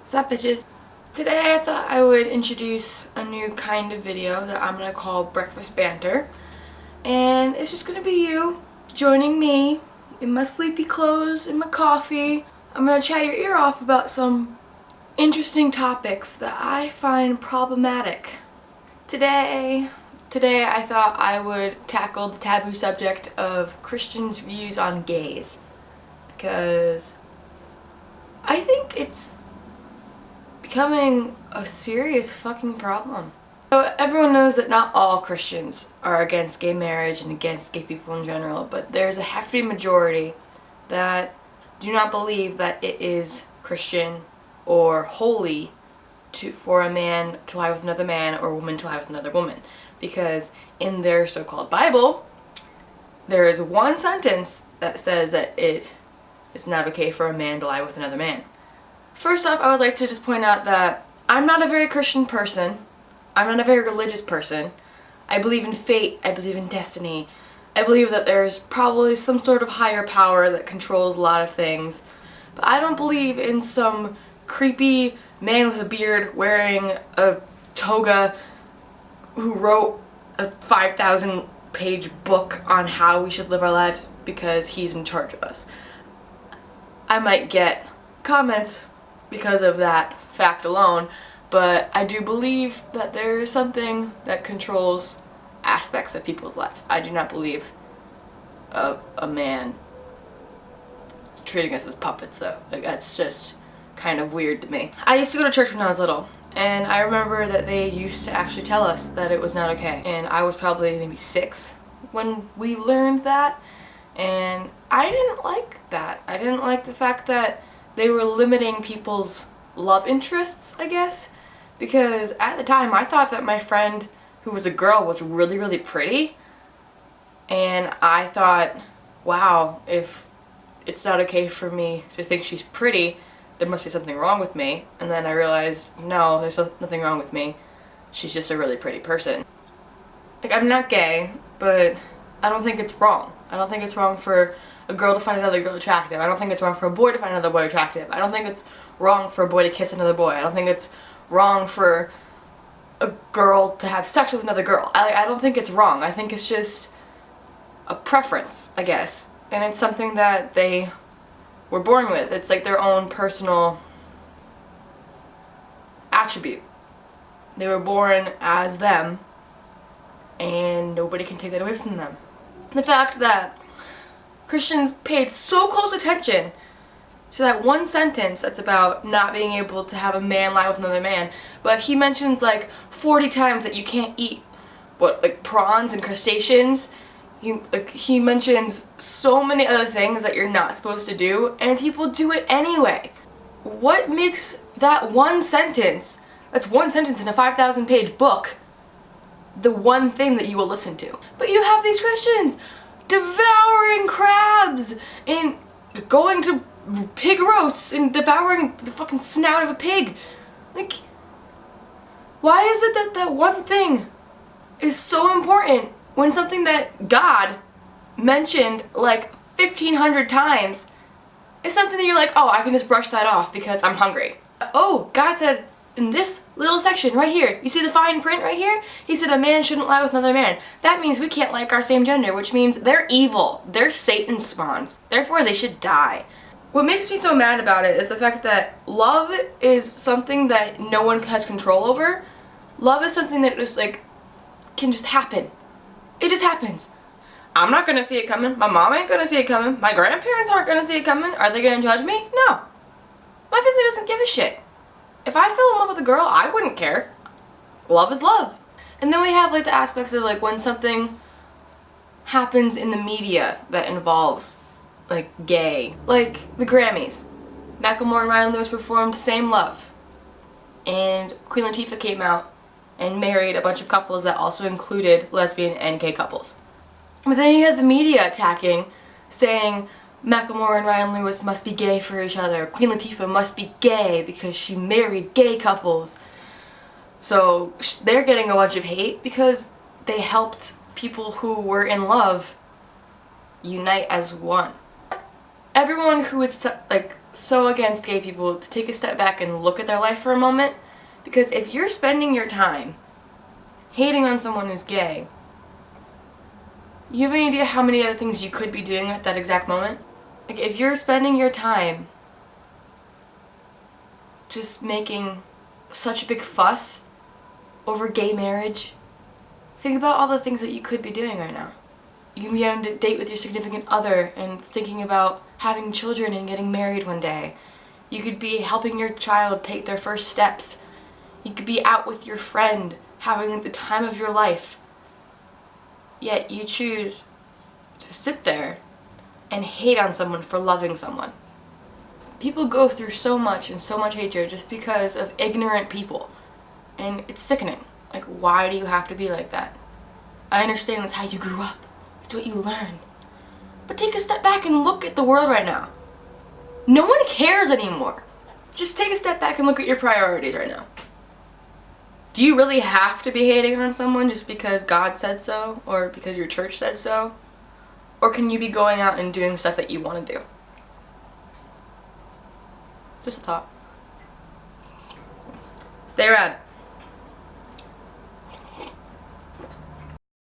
Sup bitches? Today I thought I would introduce a new kind of video that I'm gonna call Breakfast Banter. And it's just gonna be you joining me in my sleepy clothes and my coffee. I'm gonna chat your ear off about some interesting topics that I find problematic. Today I thought I would tackle the taboo subject of Christians' views on gays. Because I think it's becoming a serious fucking problem. So everyone knows that not all Christians are against gay marriage and against gay people in general, but there's a hefty majority that do not believe that it is Christian or holy for a man to lie with another man or a woman to lie with another woman. Because in their so-called Bible, there is one sentence that says that it is not okay for a man to lie with another man. First off, I would like to just point out that I'm not a very Christian person. I'm not a very religious person. I believe in fate. I believe in destiny. I believe that there's probably some sort of higher power that controls a lot of things. But I don't believe in some creepy man with a beard wearing a toga who wrote a 5,000-page book on how we should live our lives because he's in charge of us. I might get comments because of that fact alone, but I do believe that there is something that controls aspects of people's lives. I do not believe of a man treating us as puppets, though. Like, that's just kind of weird to me. I used to go to church when I was little, and I remember that they used to actually tell us that it was not okay. And I was probably maybe 6 when we learned that, and I didn't like that. I didn't like the fact that they were limiting people's love interests, I guess, because at the time I thought that my friend who was a girl was really, really pretty, and I thought, wow, if it's not okay for me to think she's pretty, there must be something wrong with me. And then I realized, no, there's nothing wrong with me. She's just a really pretty person. Like, I'm not gay, but I don't think it's wrong. I don't think it's wrong for a girl to find another girl attractive. I don't think it's wrong for a boy to find another boy attractive. I don't think it's wrong for a boy to kiss another boy. I don't think it's wrong for a girl to have sex with another girl. I don't think it's wrong. I think it's just a preference, I guess. And it's something that they were born with. It's like their own personal attribute. They were born as them, and nobody can take that away from them. The fact that Christians paid so close attention to that one sentence that's about not being able to have a man lie with another man, but he mentions like 40 times that you can't eat, like prawns and crustaceans. He mentions so many other things that you're not supposed to do, and people do it anyway. What makes that one sentence, that's one sentence in a 5,000-page book, the one thing that you will listen to? But you have these Christians devouring crabs and going to pig roasts and devouring the fucking snout of a pig. Like, why is it that that one thing is so important when something that God mentioned like 1,500 times is something that you're like, oh, I can just brush that off because I'm hungry? Oh, God said in this little section right here, you see the fine print right here? He said a man shouldn't lie with another man. That means we can't like our same gender, which means they're evil. They're Satan's spawns. Therefore, they should die. What makes me so mad about it is the fact that love is something that no one has control over. Love is something that just like can just happen. It just happens. I'm not gonna see it coming. My mom ain't gonna see it coming. My grandparents aren't gonna see it coming. Are they gonna judge me? No. My family doesn't give a shit. If I fell in love with a girl, I wouldn't care. Love is love. And then we have like the aspects of like when something happens in the media that involves like gay. Like the Grammys. Macklemore and Ryan Lewis performed Same Love. And Queen Latifah came out and married a bunch of couples that also included lesbian and gay couples. But then you had the media attacking, saying Macklemore and Ryan Lewis must be gay for each other. Queen Latifah must be gay because she married gay couples. So they're getting a bunch of hate because they helped people who were in love unite as one. Everyone who is like so against gay people to take a step back and look at their life for a moment, because if you're spending your time hating on someone who's gay, you have any idea how many other things you could be doing at that exact moment? Like, if you're spending your time just making such a big fuss over gay marriage, think about all the things that you could be doing right now. You can be on a date with your significant other and thinking about having children and getting married one day. You could be helping your child take their first steps. You could be out with your friend, having the time of your life. Yet you choose to sit there and hate on someone for loving someone. People go through so much and so much hatred just because of ignorant people. And it's sickening. Like, why do you have to be like that? I understand that's how you grew up. It's what you learned. But take a step back and look at the world right now. No one cares anymore. Just take a step back and look at your priorities right now. Do you really have to be hating on someone just because God said so, or because your church said so? Or can you be going out and doing stuff that you want to do? Just a thought. Stay rad.